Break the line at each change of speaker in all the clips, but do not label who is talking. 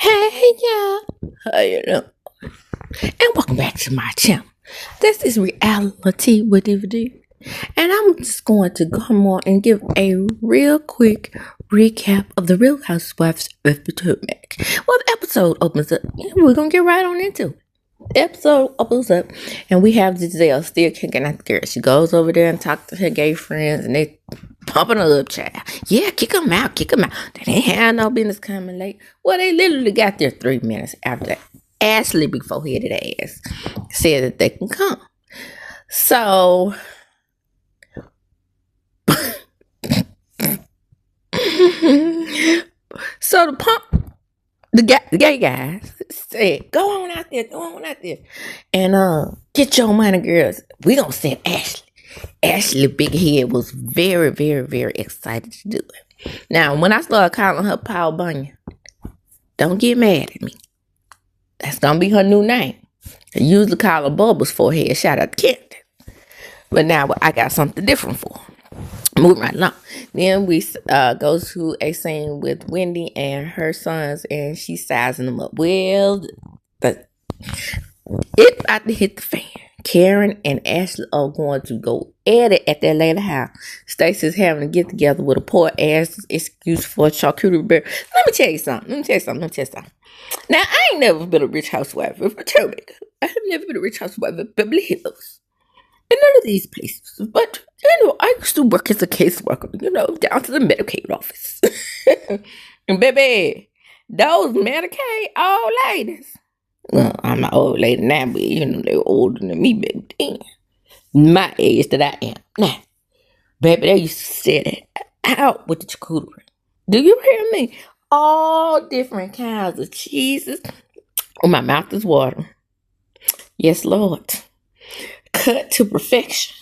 Hey y'all, how you doing? And welcome back to my channel. This is Reality with DVD, and I'm just going to come on and give a real quick recap of the Real Housewives of Potomac. Well, the episode opens up, and we're gonna get right on into it. The episode opens up, and we have Giselle still kicking at the girl. She goes over there and talks to her gay friends, and they pumping her up, child. Yeah, kick them out, kick them out. They ain't had no business coming late. Well, they literally got there 3 minutes after that. Ashley, before headed ass, said that they can come. So, the gay guys said, go on out there, and get your money, girls. We gonna send Ashley. Ashley Big Head was very, very, very excited to do it. Now, when I started calling her Paul Bunyan, don't get mad at me. That's gonna be her new name. I usually call her Bubbles Forehead. Shout out to Kent. But now I got something different for her. Moving right along. Then we go to a scene with Wendy and her sons, and she's sizing them up. Well, it about to hit the fan. Karen and Ashley are going to go at it at that later house. Stacey's having to get together with a poor ass excuse for a charcuterie board. Let me tell you something. Now, I ain't never been a rich housewife of Potomac. I have never been a rich housewife of Beverly Hills. In none of these places. But, I used to work as a caseworker, down to the Medicaid office. And baby, those Medicaid old ladies. Well, I'm an old lady now, but they were older than me back then. My age that I am now. Baby, they used to set it out with the charcuterie. Do you hear me? All different kinds of cheeses. Oh, my mouth is watering. Yes, Lord. Cut to perfection.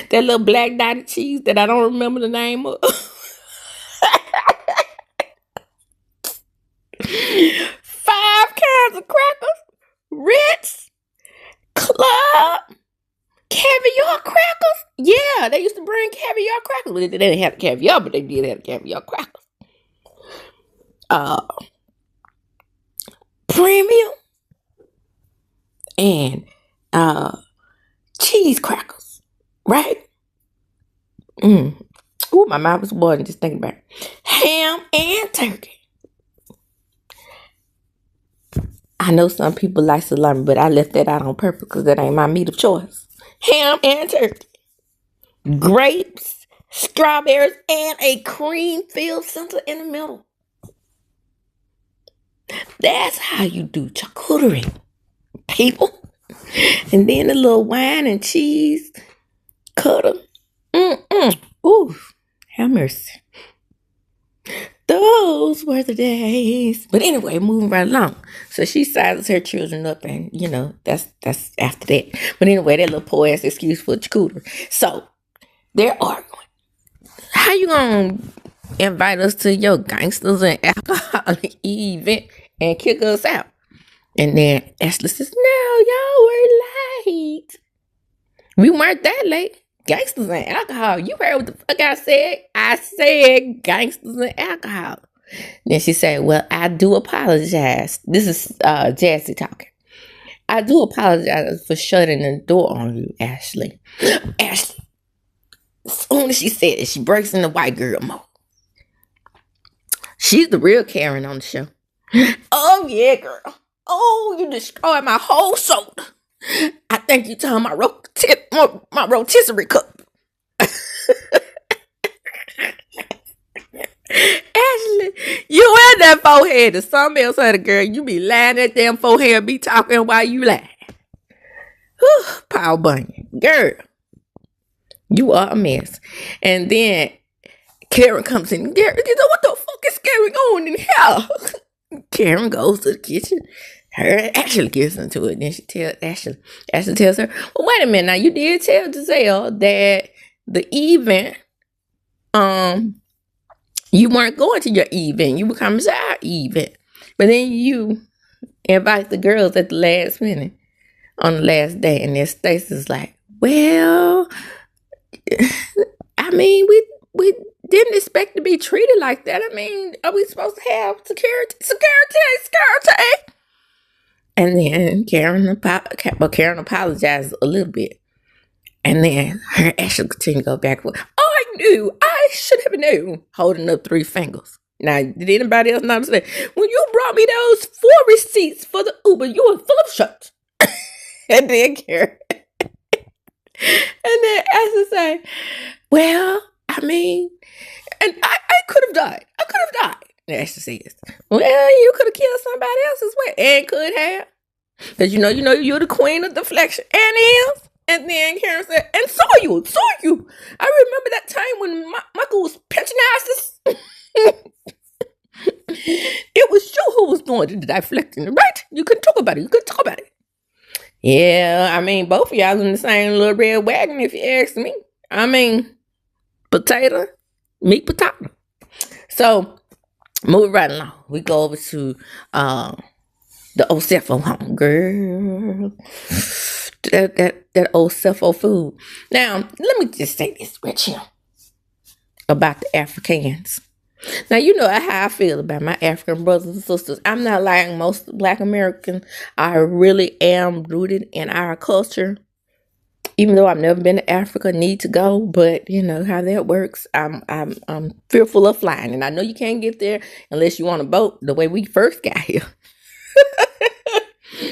That little black dotted cheese that I don't remember the name of. 5 kinds of crackers. Ritz. Club. Caviar crackers. Yeah, they used to bring caviar crackers. They didn't have caviar, but they did have caviar crackers. Premium. And cheese crackers. Right? Ooh, my mouth is watering just thinking about it. Ham and turkey. I know some people like salami, but I left that out on purpose because that ain't my meat of choice. Ham and turkey. Grapes, strawberries, and a cream-filled center in the middle. That's how you do charcuterie, people. And then a little wine and cheese cutter. Ooh, have mercy. Those were the days. But anyway, moving right along. So she sizes her children up, and that's after that. But anyway, that little poor ass excuse for charcuterie. So they're arguing. How you gonna invite us to your gangsters and alcoholic event and kick us out? And then Ashley says, no, y'all were late. We weren't that late. Gangsters and alcohol. You heard what the fuck I said? I said gangsters and alcohol. Then she said, well, I do apologize. This is Jassy talking. I do apologize for shutting the door on you, Ashley. Ashley. As soon as she said it, she breaks into white girl mode. She's the real Karen on the show. Oh, yeah, girl. Oh, you destroyed my whole shoulder. I think you turned my rotisserie cup. Ashley, you and that forehead is something else, other girl. You be lying at damn forehead and be talking while you lie. Whew, Paul Bunyan. Girl, you are a mess. And then Karen comes in. Karen, what the fuck is going on in here? Karen goes to the kitchen. Ashley gets into it. Then she tells Ashley. Ashley tells her, well, wait a minute. Now, you did tell Giselle that the event, you weren't going to your event. You were coming to our event. But then you invite the girls at the last minute on the last day. And then Stacey's like, well, I mean, we didn't expect to be treated like that. I mean, are we supposed to have security? And then Karen apologized a little bit. And then her action continued to go back with, I should have known, holding up 3 fingers. Now, did anybody else notice that? When you brought me those 4 receipts for the Uber, you were full of shit. And then Karen. And then Ashley say, well, I mean, and I could have died. And Ashley says, well, you could have killed somebody else as well. And could have. Because you know, you're the queen of deflection. And is. And then Karen said, and so are you. I remember that time when Michael was pinching asses. It was you who was doing the deflecting, right? You couldn't talk about it. Yeah, I mean, both of y'all in the same little red wagon, if you ask me. I mean, meat potato. So, moving right along, we go over to the old Cepho home, girl. That old Cepho food. Now, let me just say this right here about the Africans. Now, you know how I feel about my African brothers and sisters. I'm not like most Black Americans. I really am rooted in our culture. Even though I've never been to Africa, need to go, but you know how that works. I'm fearful of flying, and I know you can't get there unless you on a boat. The way we first got here,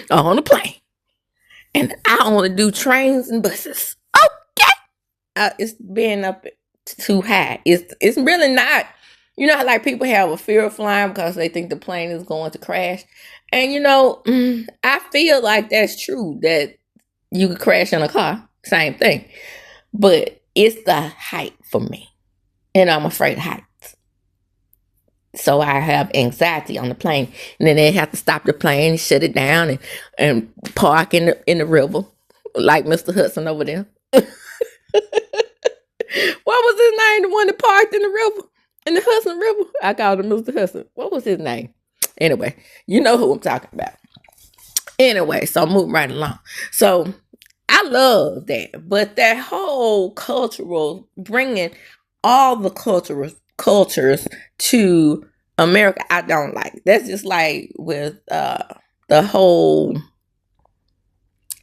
or on a plane, and I only do trains and buses. Okay, it's been up too high. It's really not. You know how like people have a fear of flying because they think the plane is going to crash. And you know, I feel like that's true, that you could crash in a car. Same thing. But it's the height for me. And I'm afraid of heights. So I have anxiety on the plane. And then they have to stop the plane, shut it down, and park in the river. Like Mr. Hudson over there. What was his name? The one that parked in the river? In the Hudson River? I called him Mr. Hudson. What was his name? Anyway, you know who I'm talking about. Anyway, so I'm moving right along. So I love that. But that whole cultural, bringing all the cultures to America, I don't like. That's just like with the whole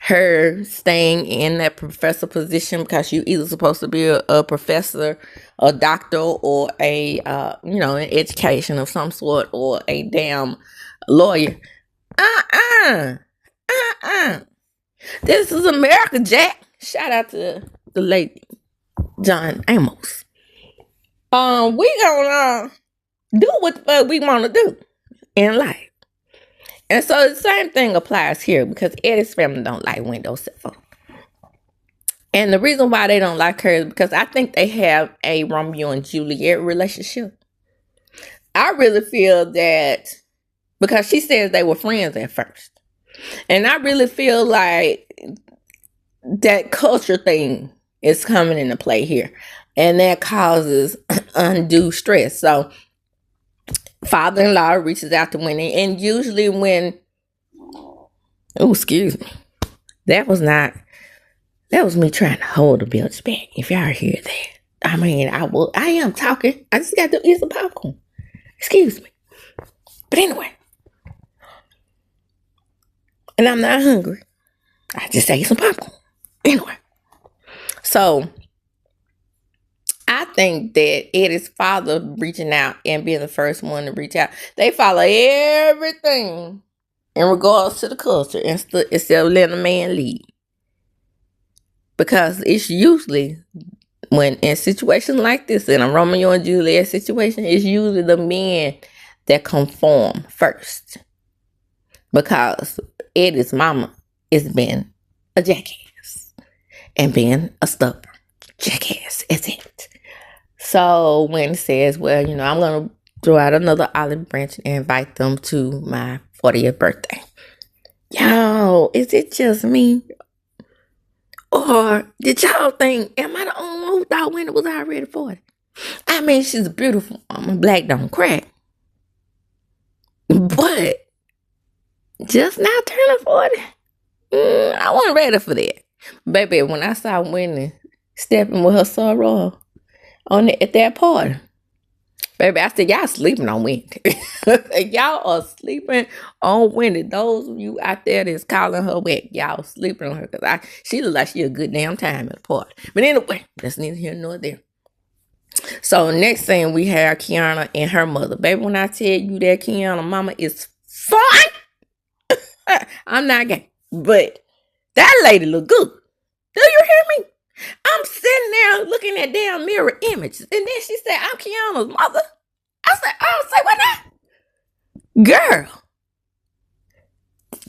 her staying in that professor position because you either supposed to be a professor, a doctor, or a an education of some sort, or a damn lawyer. This is America, Jack. Shout out to the late John Amos. We gonna do what the fuck we want to do in life. And so the same thing applies here because Eddie's family don't like Wendy Cepho. And the reason why they don't like her is because I think they have a Romeo and Juliet relationship. I really feel that because she says they were friends at first. And I really feel like that culture thing is coming into play here. And that causes undue stress. So father-in-law reaches out to Wendy, and usually when, excuse me, that was me trying to hold the bilge back. If y'all hear that, I mean, I am talking. I just got to eat some popcorn. Excuse me. But anyway, and I'm not hungry. I just ate some popcorn. Anyway, so I think that Eddie's father reaching out and being the first one to reach out, they follow everything in regards to the culture instead of letting a man lead. Because it's usually, when in situations like this, in a Romeo and Juliet situation, it's usually the men that conform first. Because Eddie's mama is being a jackass and being a stubborn jackass. That's it. So when it says, well, I'm going to throw out another olive branch and invite them to my 40th birthday. Yo, is it just me? Or did y'all think, am I the only one who thought Wendy was already 40? I mean, she's a beautiful woman. Black don't crack. But just now turning 40, I wasn't ready for that. Baby, when I saw Wendy stepping with her sorrow at that party, Baby, I said, y'all sleeping on Wendy. Y'all are sleeping on Wendy. Those of you out there that's calling her wet, y'all sleeping on her. Because she look like she a good damn time at the party. But anyway, that's neither here nor there. So next thing we have Kiana and her mother. Baby, when I tell you that Kiana mama is fine, I'm not gay. But that lady look good. Do you hear me? I'm sitting there looking at damn mirror images. And then she said, I'm Kiana's mother. I said, oh, say what now? Girl,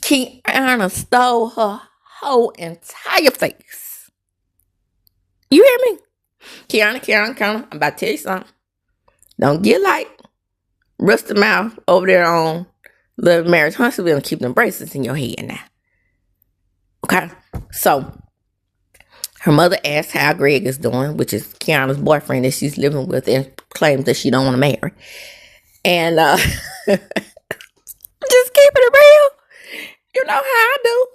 Kiana stole her whole entire face. You hear me? Kiana, I'm about to tell you something. Don't get like rusty mouth over there on the marriage hospital and keep them bracelets in your head now. Okay? So, her mother asked how Greg is doing, which is Kiana's boyfriend that she's living with and claims that she don't want to marry. And just keeping it real. You know how I do.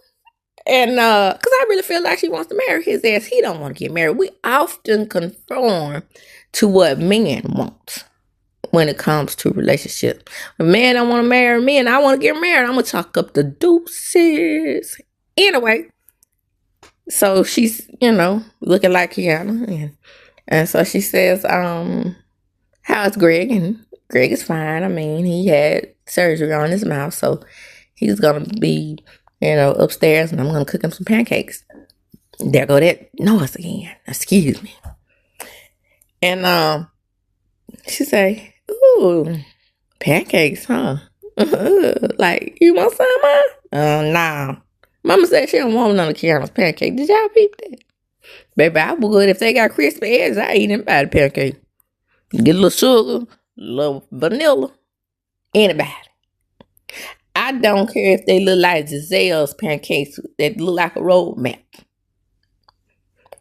And because I really feel like she wants to marry his ass. He don't want to get married. We often conform to what men want when it comes to relationships. A man don't want to marry me and I want to get married. I'm going to chalk up the deuces. Anyway. So she's, looking like Kiana. And so she says, how's Greg? And Greg is fine. I mean, he had surgery on his mouth. So he's going to be, upstairs. And I'm going to cook him some pancakes. There go that noise again. Excuse me. And she say, ooh, pancakes, huh? Like, you want some, huh? Nah. Mama said she don't want none of Kiana's pancake. Did y'all peep that? Baby, I would. If they got crispy eggs, I eat them by the pancake. Get a little sugar, a little vanilla. Anybody. I don't care if they look like Giselle's pancakes that look like a road map.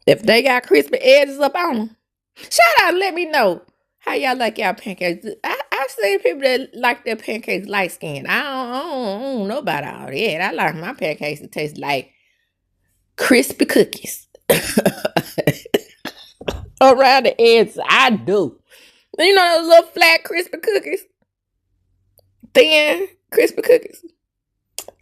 If they got crispy edges up on them, shout out and let me know how y'all like y'all pancakes. I've seen people that like their pancakes light skinned. I don't know about all that. I like my pancakes to taste like crispy cookies. Around the edges, I do. You know those little flat crispy cookies? Thin crispy cookies.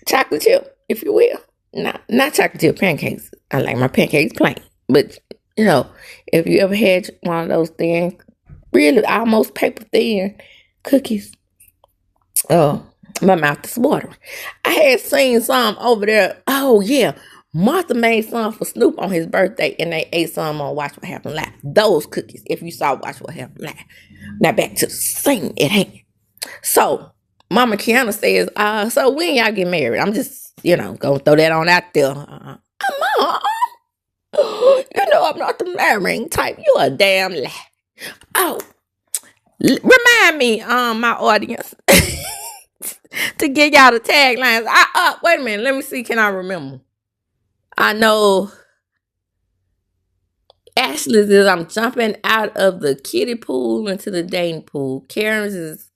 Chocolate chip, if you will. Not chocolate chip pancakes. I like my pancakes plain. But, if you ever had one of those thin, really almost paper thin cookies, oh, my mouth is watering. I had seen some over there. Oh, yeah. Martha made some for Snoop on his birthday, and they ate some on Watch What Happened Live. Those cookies, if you saw Watch What Happened Live. Now back to the scene at hand. So, Mama Kiana says, so when y'all get married? I'm just, gonna throw that on out there. Mom, I'm not the marrying type. You a damn lie. Oh, remind me, my audience, to get y'all the taglines. Wait a minute. Let me see. Can I remember? I know Ashley's is I'm jumping out of the kiddie pool into the dating pool. Karen's is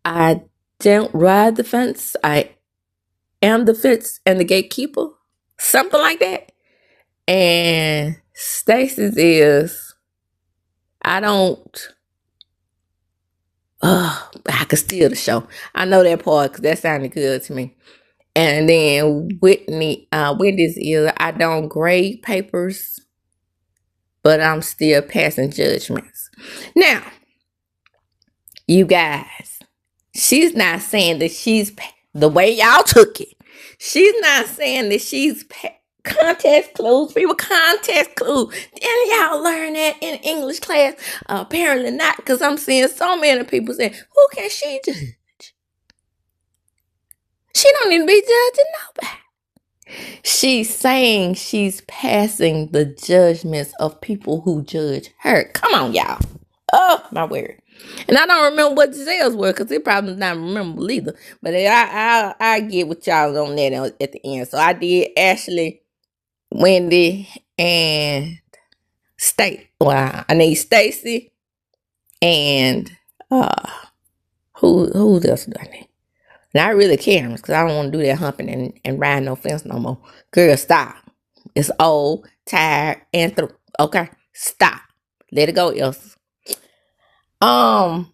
I don't ride the fence. I am the fence and the gatekeeper. Something like that. And Stacy's is I could steal the show. I know that part because that sounded good to me. And then Wendy's is I don't grade papers, but I'm still passing judgments. Now, you guys, she's not saying that she's the way y'all took it. She's not saying that she's contest clues. We were contest clues. Didn't y'all learn that in English class? Apparently not, because I'm seeing so many people saying, who can she judge? She don't need to be judging nobody. She's saying she's passing the judgments of people who judge her. Come on, y'all. Oh, my word. And I don't remember what Giselle's were because they probably not remember either. But I get with y'all on that at the end. So I did Ashley, Wendy, and Well, I need Stacy and who else do I need? Not really Karen, because I don't want to do that humping and riding no fence no more. Girl, stop. It's old, tired, and through. Okay? Stop. Let it go, Elsa. Um,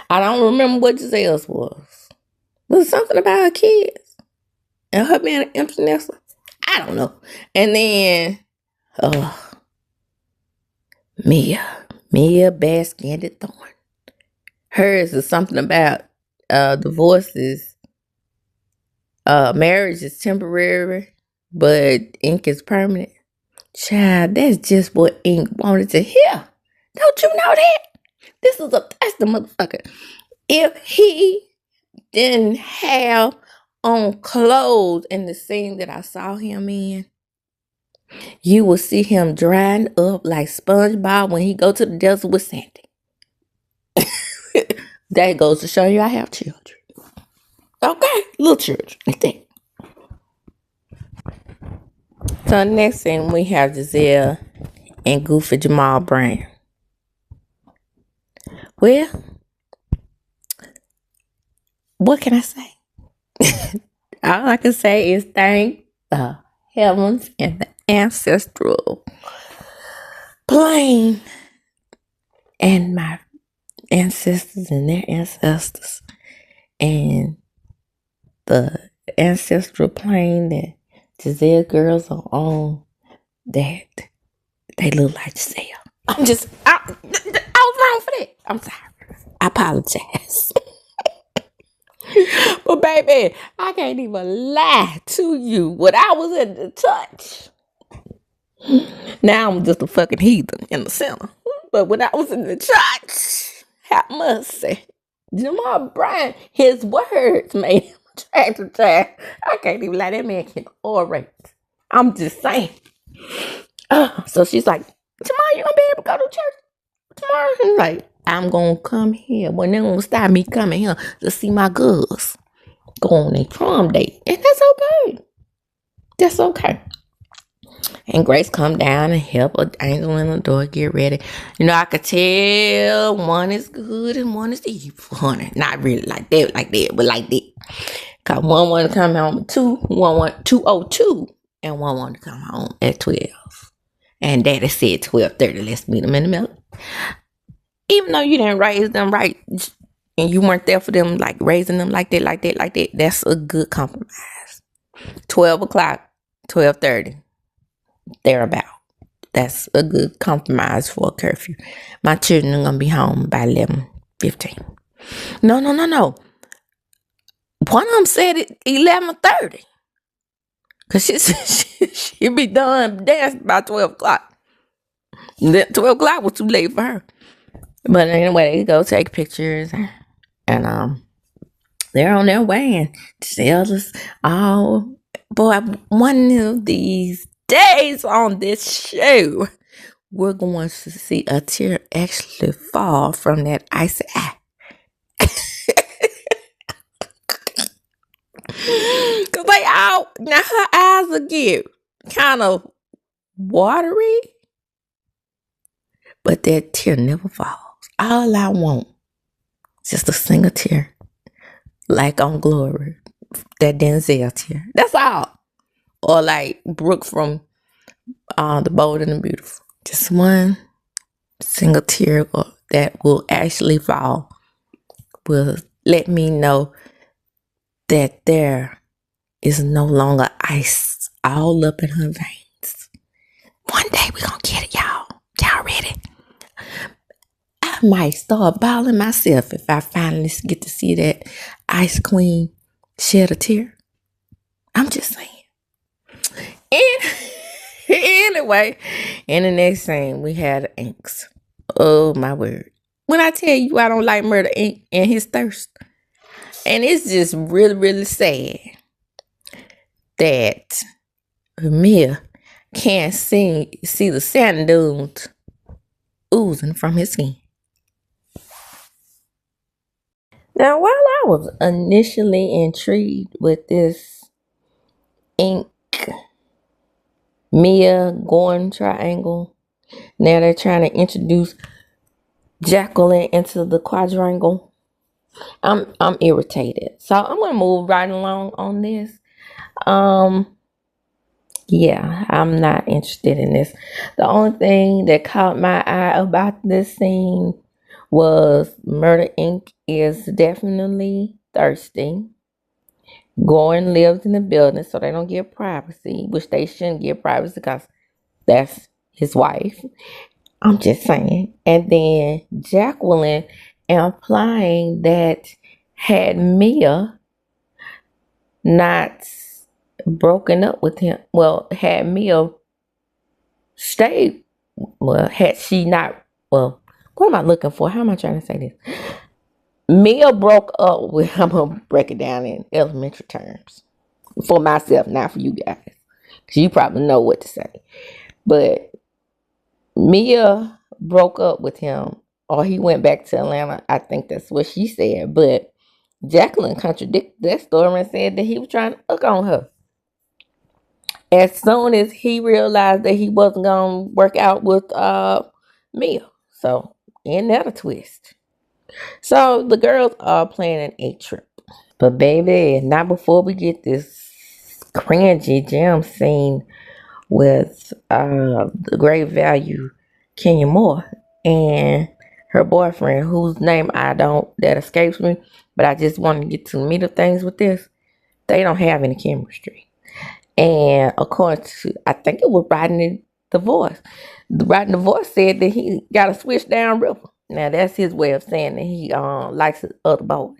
I don't remember what Giselle's was. Was it something about her kids and her being an empty nester? I don't know. And then, Mia Bad-Skinted Thorn. Hers is something about divorces. Marriage is temporary, but ink is permanent. Child, that's just what ink wanted to hear. Don't you know that? That's the motherfucker. If he didn't have on clothes in the scene that I saw him in, you will see him drying up like SpongeBob when he go to the desert with Sandy. That goes to show you I have children. Okay, little children like that. So next thing we have Giselle and Goofy Jamal Brown. Well, what can I say? All I can say is thank the heavens and the ancestral plane and my ancestors and their ancestors and the ancestral plane that Giselle girls are on, that they look like Giselle. I was wrong for that. I'm sorry. I apologize. But baby, I can't even lie to you. When I was in the touch, now I'm just a fucking heathen in the center. But when I was in the church, have mercy. Jamal Bryant, his words made him attractive child. I can't even lie, that man can orate. I'm just saying. So she's like, Jamal, you gonna be able to go to church tomorrow? He's like, I'm gonna come here. Well, they're gonna stop me coming here to see my girls go on a prom date. And that's okay. That's okay. And Grace come down and help an angel in the door get ready. You know, I could tell one is good and one is evil, honey. Not really like that, but like that. Cause one wanted to come home at 2:02, and one wanted to come home at 12. And Daddy said 12:30. Let's meet them in the middle. Even though you didn't raise them right, and you weren't there for them, like raising them like that, that's a good compromise. 12 o'clock, 12:30. Thereabout. That's a good compromise for a curfew. My children are gonna be home by 11:15. No. One of them said it 11:30. Cause she be done dancing by 12 o'clock. 12 o'clock was too late for her. But anyway, they go take pictures and they're on their way and tell us, oh boy, one of these days on this show, we're going to see a tear actually fall from that icy eye. Cause they all, now her eyes will get kind of watery, but that tear never falls. All I want is just a single tear, like on Glory, that Denzel tear. That's all. Or like Brooke from The Bold and the Beautiful. Just one single tear that will actually fall will let me know that there is no longer ice all up in her veins. One day we're gonna get it, y'all. Y'all ready? I might start bawling myself if I finally get to see that Ice Queen shed a tear. I'm just saying. And anyway, in the next scene, we had Inks. Oh my word. When I tell you I don't like Murder Inc. and his thirst. And it's just really, really sad that Mia can't see the sand dunes oozing from his skin. Now, while I was initially intrigued with this Ink Mia Gordon triangle, now they're trying to introduce Jacqueline into the quadrangle. I'm irritated. So I'm gonna move right along on this. Yeah, I'm not interested in this. The only thing that caught my eye about this scene was Murder Inc. is definitely thirsty. Gordon lives in the building, so they don't get privacy, which they shouldn't get privacy because that's his wife. I'm just saying. And then Jacqueline implying that had Mia not broken up with him, well, had Mia stayed, well, had she not, well, what am I looking for? How am I trying to say this? Mia broke up with, I'm going to break it down in elementary terms for myself, not for you guys, because you probably know what to say. But Mia broke up with him, or he went back to Atlanta. I think that's what she said. But Jacqueline contradicted that story and said that he was trying to hook on her. As soon as he realized that he wasn't going to work out with Mia. So, ain't that a twist? So, the girls are planning a trip. But, baby, not before we get this cringy gym scene with the great value Kenya Moore and her boyfriend, whose name that escapes me, but I just want to get to the meat of things with this. They don't have any chemistry. And according to, I think it was Rodney DeVoice. Rodney DeVoice said that he got a switch down river. Now that's his way of saying that he likes other boys.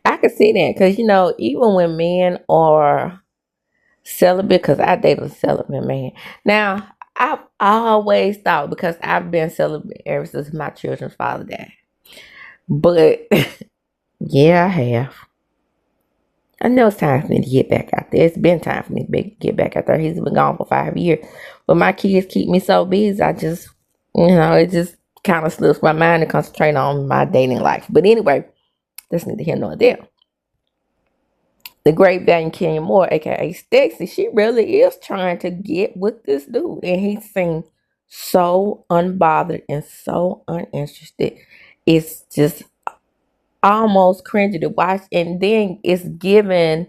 I can see that because even when men are celibate, because I dated a celibate man. Now I always thought, because I've been celibate ever since my children's father died. But yeah, I have. I know it's time for me to get back out there. It's been time for me to get back out there. He's been gone for 5 years. But my kids keep me so busy, I just, it just kind of slips my mind to concentrate on my dating life. But anyway, that's neither here nor there. The great Valiant Kenya Moore, aka Stexy, she really is trying to get with this dude. And he seems so unbothered and so uninterested. It's just almost cringy to watch. And then it's giving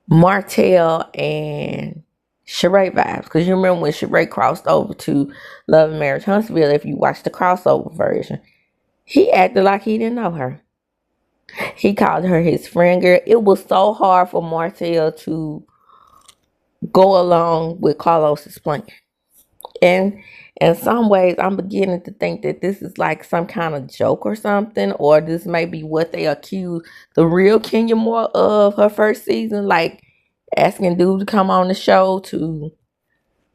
Martell and Sheree vibes, because you remember when Sheree crossed over to Love and Marriage Huntsville, if you watched the crossover version, he acted like he didn't know her. He called her his friend girl. It was so hard for Martell to go along with Carlos's plan. And in some ways, I'm beginning to think that this is like some kind of joke or something, or this may be what they accuse the real Kenya Moore of her first season, like asking dude to come on the show to,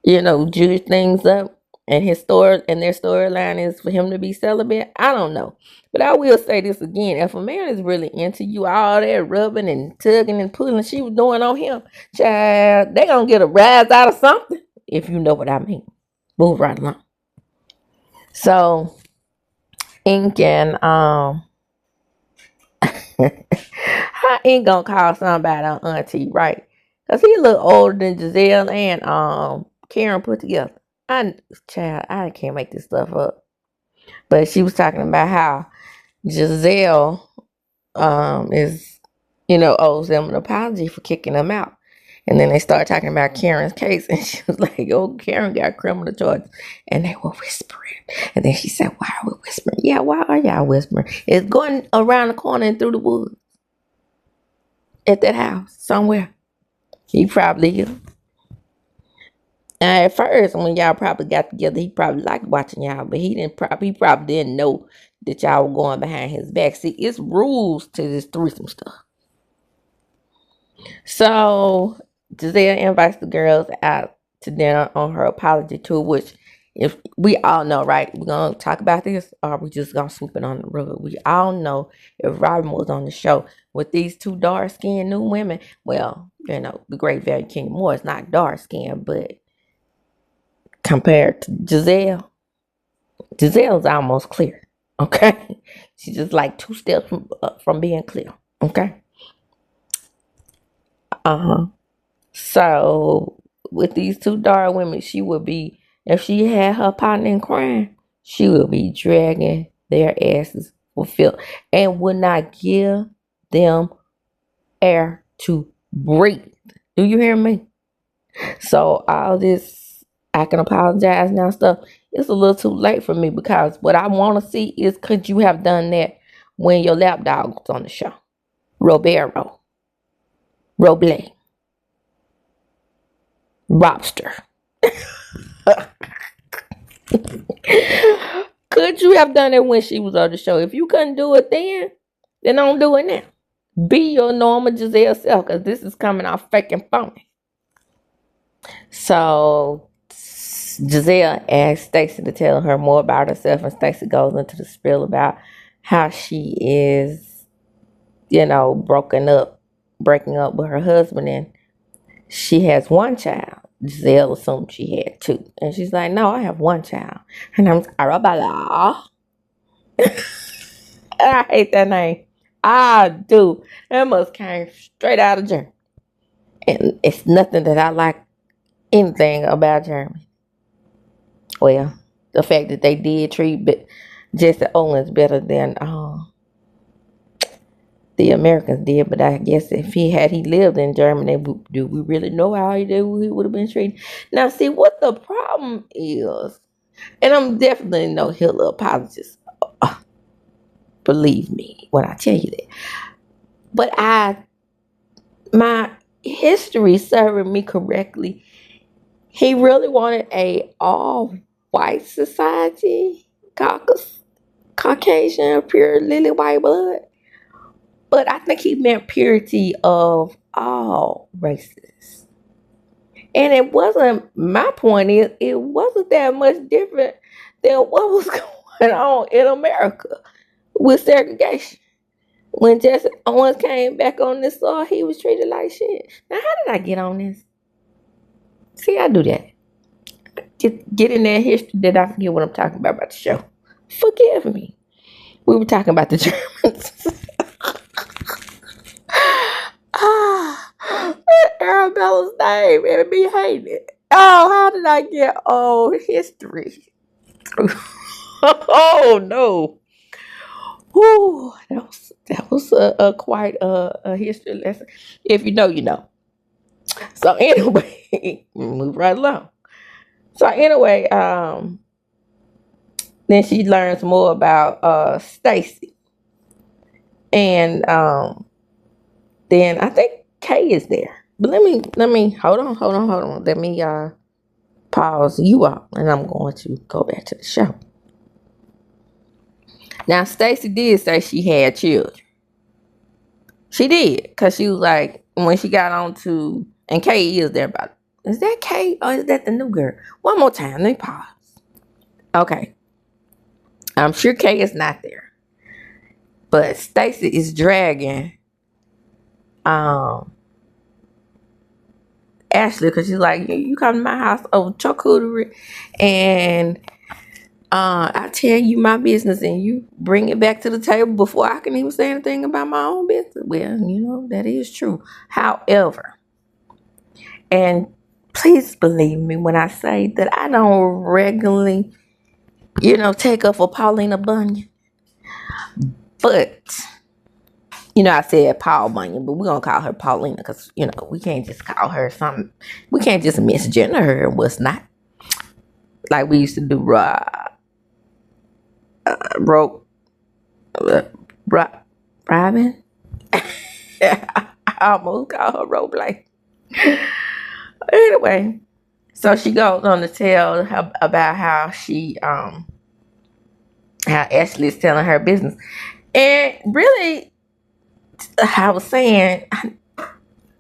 juice things up. And their storyline is for him to be celibate. I don't know. But I will say this again. If a man is really into you, all that rubbing and tugging and pulling she was doing on him, child, they gonna get a rise out of something, if you know what I mean. Move right along. So, Ink and I ain't gonna call somebody an auntie, right? Cause he look older than Giselle and Karen put together. I can't make this stuff up. But she was talking about how Giselle is, owes them an apology for kicking them out. And then they started talking about Karen's case, and she was like, "Oh, Karen got criminal charges," and they were whispering. And then she said, "Why are we whispering?" Yeah, why are y'all whispering? It's going around the corner and through the woods at that house somewhere. He probably is. At first, when y'all probably got together, he probably liked watching y'all, but he probably didn't know that y'all were going behind his back. See, it's rules to this threesome stuff. So Giselle invites the girls out to dinner on her apology tour, which, if we all know, right? We're gonna talk about this, or we just gonna sweep it on the rug. We all know if Robin was on the show with these two dark skinned new women, well, the great Value King Moore is not dark skinned, but compared to Giselle's almost clear. Okay, she's just like 2 steps from being clear. Okay. So with these two dark women, she would be, if she had her partner in crime, she would be dragging their asses for filth and would not give them air to breathe. Do you hear me? So all this, I can apologize now stuff, it's a little too late for me, because what I want to see is, could you have done that when your lap dog was on the show? Robero, Roble, Robster. Could you have done it when she was on the show? If you couldn't do it then don't do it now. Be your normal Giselle self, because this is coming off fake and phony. So Giselle asked Stacey to tell her more about herself, and Stacey goes into the spiel about how she is, breaking up with her husband, and she has one child. Giselle assumed she had two, and she's like, "No, I have one child. Her name's Arabella." I hate that name. I do. That must came straight out of Germany, and it's nothing that I like anything about Germany. Well, the fact that they did treat Jesse Owens better than the Americans did, but I guess if he lived in Germany, do we really know how he would have been treated? Now, see what the problem is, and I'm definitely no Hitler apologist. Believe me when I tell you that. But my history serving me correctly, he really wanted a all-white society, Caucasian, pure lily white blood. But I think he meant purity of all races. And it wasn't, my point is, it wasn't that much different than what was going on in America with segregation. When Jesse Owens came back on this soil, he was treated like shit. Now, how did I get on this? See, I do that. Get in that history that I forget what I'm talking about the show. Forgive me. We were talking about the Germans. Arabella's name, and me hating it. Oh, how did I get old history? Oh no. Whew, that was a quite a history lesson. If you know, you know. So anyway, move right along. So anyway, then she learns more about Stacey, and then I think Kay is there. But let me hold on. Let me pause you all, and I'm going to go back to the show. Now, Stacey did say she had children. She did, because she was like, when she got on to, and Kay is there about it. Is that Kay or is that the new girl? One more time, let me pause. Okay. I'm sure Kay is not there. But Stacey is dragging Ashley, because she's like, you come to my house over charcuterie, and I tell you my business, and you bring it back to the table before I can even say anything about my own business. Well, that is true. However, and please believe me when I say that I don't regularly, take up for Paulina Bunyan. But, I said Paul Bunyan, but we're going to call her Paulina because, we can't just call her something. We can't just misgender her and what's not. Like we used to do Robin. I almost called her Roble. Anyway, so she goes on to tell her about how how Ashley is telling her business. And really, I was saying,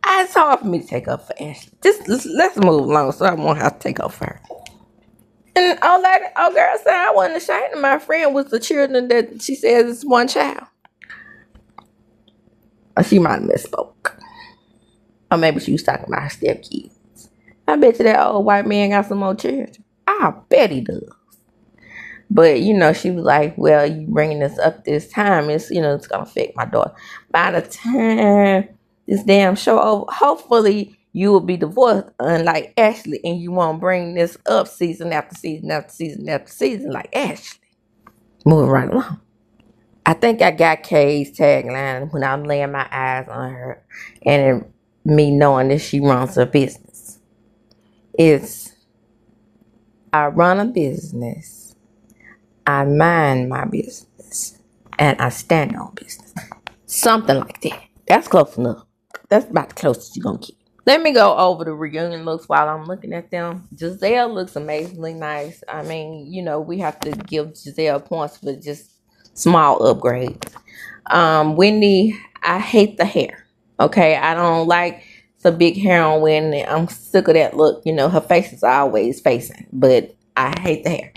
it's hard for me to take up for Ashley. Just let's move along so I won't have to take up for her. And girl said I wasn't ashamed of my friend with the children that she says is one child. Or she might have misspoke. Or maybe she was talking about her stepkids. I bet you that old white man got some more children. I bet he does. But, she was like, well, you bringing this up this time, it's going to affect my daughter. By the time this damn show over, hopefully you will be divorced, unlike Ashley, and you won't bring this up season after season after season after season like Ashley. Moving right along. I think I got Kay's tagline when I'm laying my eyes on her and me knowing that she runs her business. It's I run a business, I mind my business, and I stand on business. Something like that. That's close enough. That's about the closest you're gonna get. Let me go over the reunion looks while I'm looking at them. Giselle looks amazingly nice. I mean, we have to give Giselle points for just small upgrades. Wendy, I hate the hair. Okay, I don't like the big hair on Wendy. I'm sick of that look. Her face is always facing, but I hate the hair.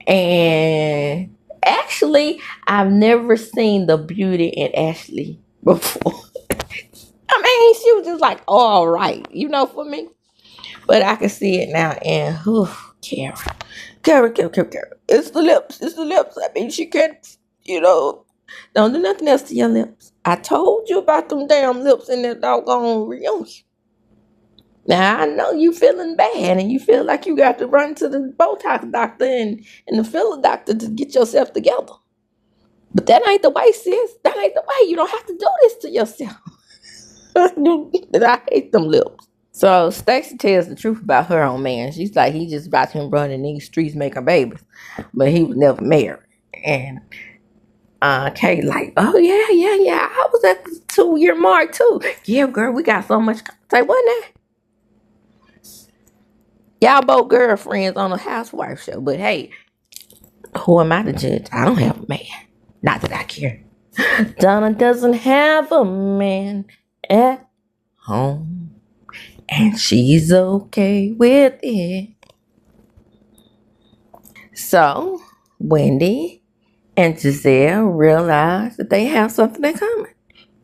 And actually, I've never seen the beauty in Ashley before. I mean, she was just like, all right, for me. But I can see it now. And, Karen. It's the lips. It's the lips. I mean, she can't, don't do nothing else to your lips. I told you about them damn lips in that doggone reunion. Now, I know you feeling bad and you feel like you got to run to the Botox doctor and the filler doctor to get yourself together. But that ain't the way, sis. That ain't the way. You don't have to do this to yourself. I hate them lips. So Stacy tells the truth about her own man. She's like, he just about him running these streets making babies. But he was never married. And Kay like, oh yeah. I was at the 2-year mark too. Yeah, girl, we got so much. Say what now? Y'all both girlfriends on a housewife show. But hey, who am I to judge? I don't have a man. Not that I care. Donna doesn't have a man at home. And she's okay with it. So, Wendy and Giselle realize that they have something in common.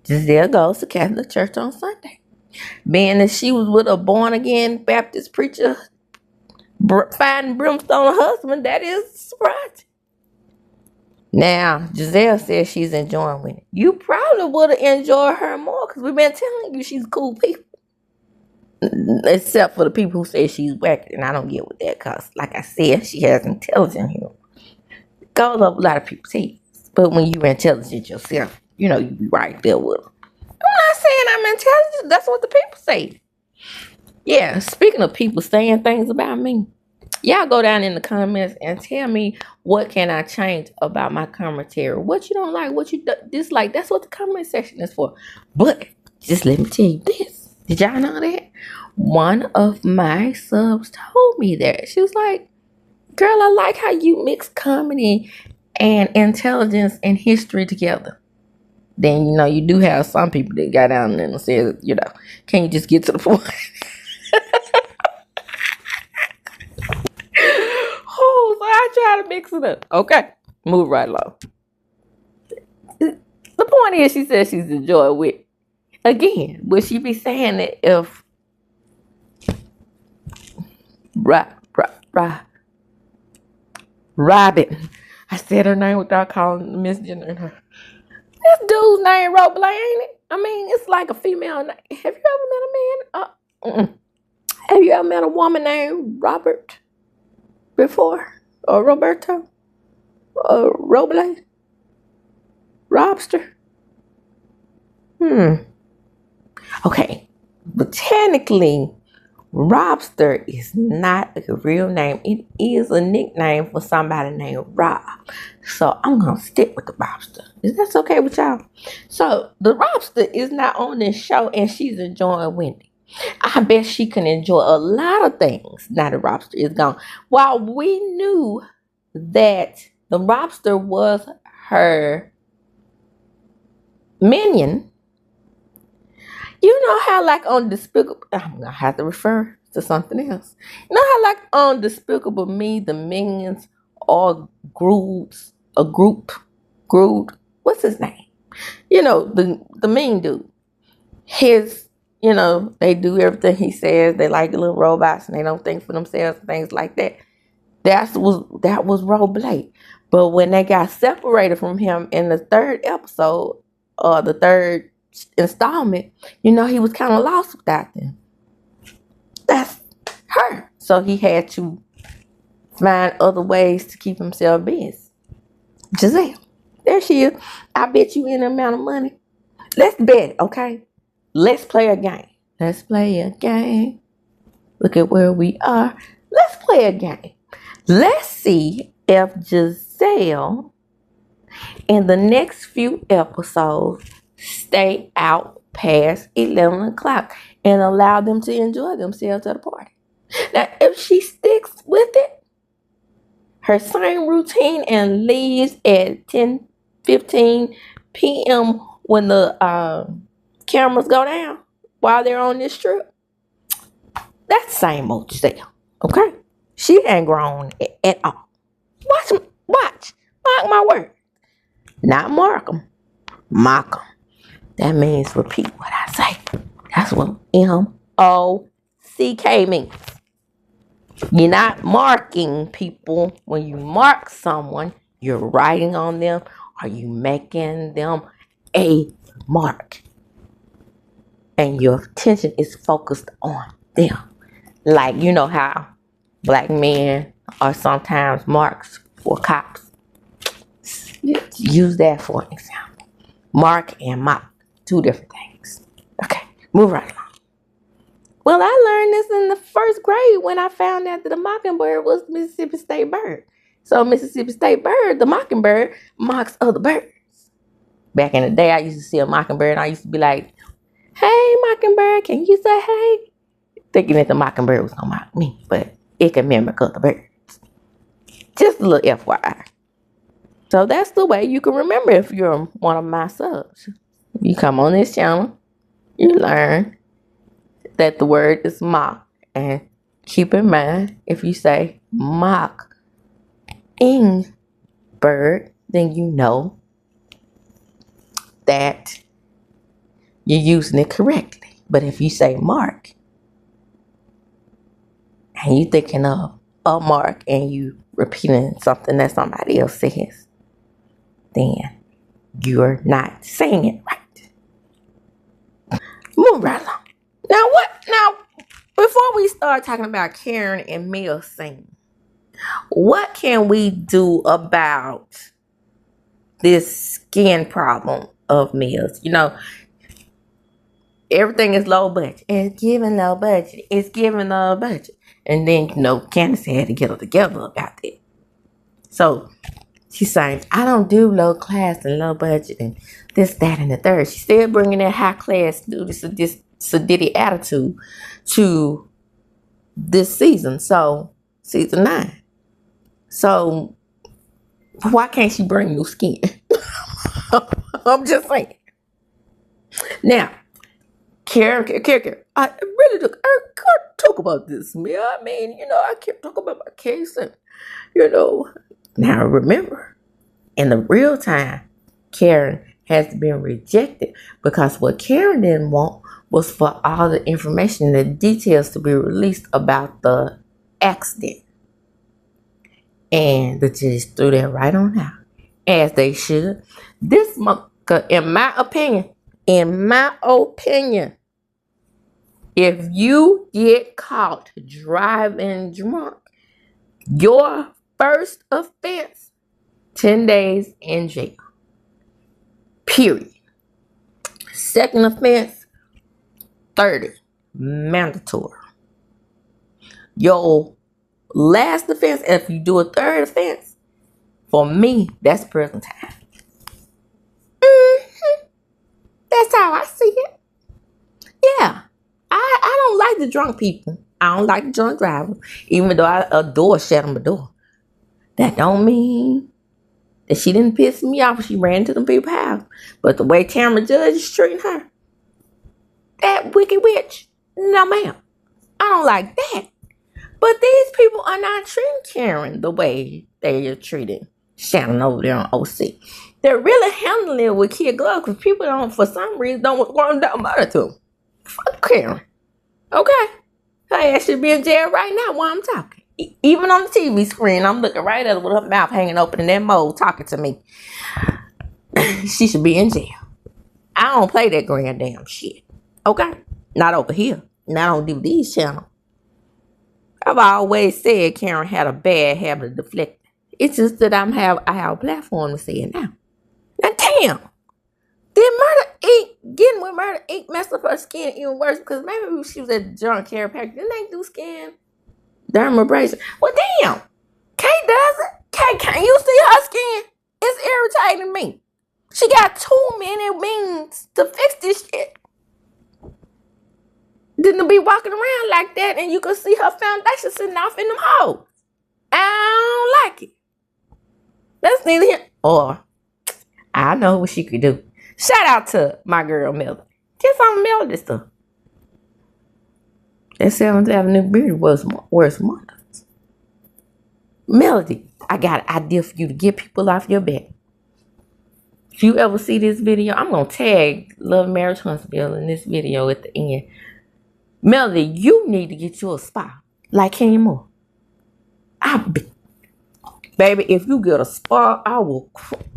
Giselle goes to Catholic church on Sunday. Being that she was with a born-again Baptist preacher, finding brimstone husband, that is surprising. Now, Giselle says she's enjoying Wendy. You probably would have enjoyed her more because we've been telling you she's cool people. Except for the people who say she's wacky, and I don't get with that because, like I said, she has intelligent humor. It goes up a lot of people's heads. But when you're intelligent yourself, you be right there with them. I'm not saying I'm intelligent. That's what the people say. Yeah, speaking of people saying things about me, y'all go down in the comments and tell me what can I change about my commentary. What you don't like, what you dislike. That's what the comment section is for. But just let me tell you this. Did y'all know that? One of my subs told me that. She was like, girl, I like how you mix comedy and intelligence and history together. Then, you do have some people that got down there and said, can you just get to the point? Oh, so I try to mix it up. Okay, move right along. The point is, she says she's enjoyed with. Again, would she be saying it if Robin, I said her name without calling misgendering her. This dude's name Rhop, ain't it? I mean, it's like a female name. Have you ever met a man? Have you ever met a woman named Robert before? Or Roberto? Or Roble? Robster? Okay, but technically, Robster is not a real name. It is a nickname for somebody named Rob. So I'm going to stick with the Robster. Is that okay with y'all? So the Robster is not on this show and she's enjoying Wendy. I bet she can enjoy a lot of things now the Robster is gone. While we knew that the Robster was her minion, you know how like on Despicable, I'm going to have to refer to something else. You know how like on Despicable Me, the minions are Groot, what's his name? The mean dude. They do everything he says. They like the little robots and they don't think for themselves and things like that. That was Roble. But when they got separated from him in the third episode, or the third installment, he was kind of lost without them. That's her. So he had to find other ways to keep himself busy. Giselle, there she is. I bet you any amount of money. Let's bet, okay? Let's play a game. Let's play a game. Look at where we are. Let's play a game. Let's see if Giselle in the next few episodes stay out past 11 o'clock and allow them to enjoy themselves at the party. Now, if she sticks with it, her same routine, and leaves at 10:15 p.m. when the cameras go down while they're on this trip, that's the same old Giselle, okay? She ain't grown at all. Watch. Mark my word. Not mark them. Mock them. That means repeat what I say. That's what M-O-C-K means. You're not marking people. When you mark someone, you're writing on them or you making them a mark. And your attention is focused on them. Like, you know how black men are sometimes marks for cops. Use that for an example. Mark and mock. Two different things. Okay, move right along. Well, I learned this in the first grade when I found out that the mockingbird was the Mississippi State bird. So Mississippi State bird, the mockingbird, mocks other birds. Back in the day, I used to see a mockingbird and I used to be like, "Hey, mockingbird, can you say hey?" Thinking that the mockingbird was going to mock me, but it can mimic other birds. Just a little FYI. So that's the way you can remember if you're one of my subs. You come on this channel, you learn that the word is mock. And keep in mind, if you say mock-ing bird, then you know that you're using it correctly. But if you say mark, and you're thinking of a mark and you repeating something that somebody else says, then you're not saying it right. Move right along. Now, before we start talking about Karen and Mel singing, what can we do about this skin problem of Mel's? You know, everything is low budget. It's giving low budget. It's giving low budget. And then, you know, Candace had to get her together about that. So she's saying, I don't do low class and low budget and this, that, and the third. She's still bringing that high class, this sadistic attitude to this season. So, season 9. So, why can't she bring new skin? I'm just saying. Now, Karen, I really can't talk about this, man. I mean, you know, I can't talk about my case and, you know. Now, remember, in the real time, Karen has been rejected because what Karen didn't want was for all the information and the details to be released about the accident. And the judge threw that right on out, as they should. This month, in my opinion, if you get caught driving drunk, your first offense, 10 days in jail. Period. Second offense, 30. Mandatory. Your last offense, if you do a third offense, for me, that's prison time. That's how I see it. Yeah. I don't like the drunk people. I don't like the drunk drivers. Even though I adore Shadow Door. That don't mean that she didn't piss me off when she ran to them people's house. But the way Tamara Judge is treating her, that wicked witch, no ma'am. I don't like that. But these people are not treating Karen the way they are treating Shannon over there on OC. They're really handling it with kid gloves because people don't, for some reason, don't want to matter to them. Fuck Karen. Okay? Her ass should be in jail right now while I'm talking. Even on the TV screen, I'm looking right at her with her mouth hanging open in that mode talking to me. She should be in jail. I don't play that grand damn shit. Okay? Not over here. Not on DVD's channel. I've always said Karen had a bad habit of deflecting. It's just that I have a platform to say it now. Now, damn. Did Murder Inc. getting with murder, it messed up her skin even worse because maybe she was at John chiropractor. Didn't they do skin dermabrasion? Well, damn. Kay does it. Kay, can you see her skin? It's irritating me. She got too many means to fix this shit. Didn't be walking around like that and you can see her foundation sitting off in them holes. I don't like it. That's neither here. Or I know what she could do. Shout out to my girl Melody. Get some Melody stuff. That 7th Avenue Beauty was worth months. Melody, I got an idea for you to get people off your back. If you ever see this video, I'm going to tag Love Marriage Huntsville in this video at the end. Melody, you need to get you a spa like Kenny Moore. Baby, if you get a spa, I will,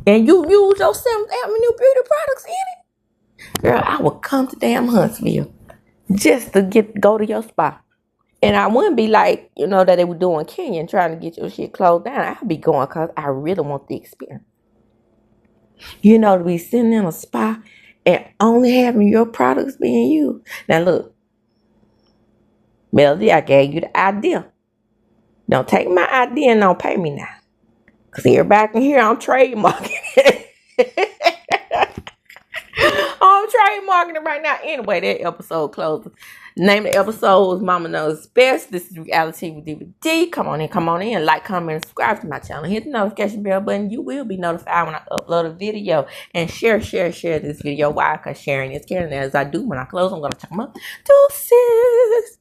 and you use your 7th Avenue Beauty products in it, girl, I will come to damn Huntsville just to go to your spa. And I wouldn't be like, that they were doing Kenya and trying to get your shit closed down. I'll be going because I really want the experience. To be sitting in a spa and only having your products being used. Now look, Melody, I gave you the idea. Don't take my idea and don't pay me now. Because everybody can hear I'm trademarking it. I'm trademarking it right now. Anyway, that episode closes. Name of the episode was Mama Knows Best. This is Reality with DVD. Come on in. Like, comment, and subscribe to my channel. Hit the notification bell button. You will be notified when I upload a video. And share this video. Why? Because sharing is caring. As I do when I close, I'm going to check them up. Deuces.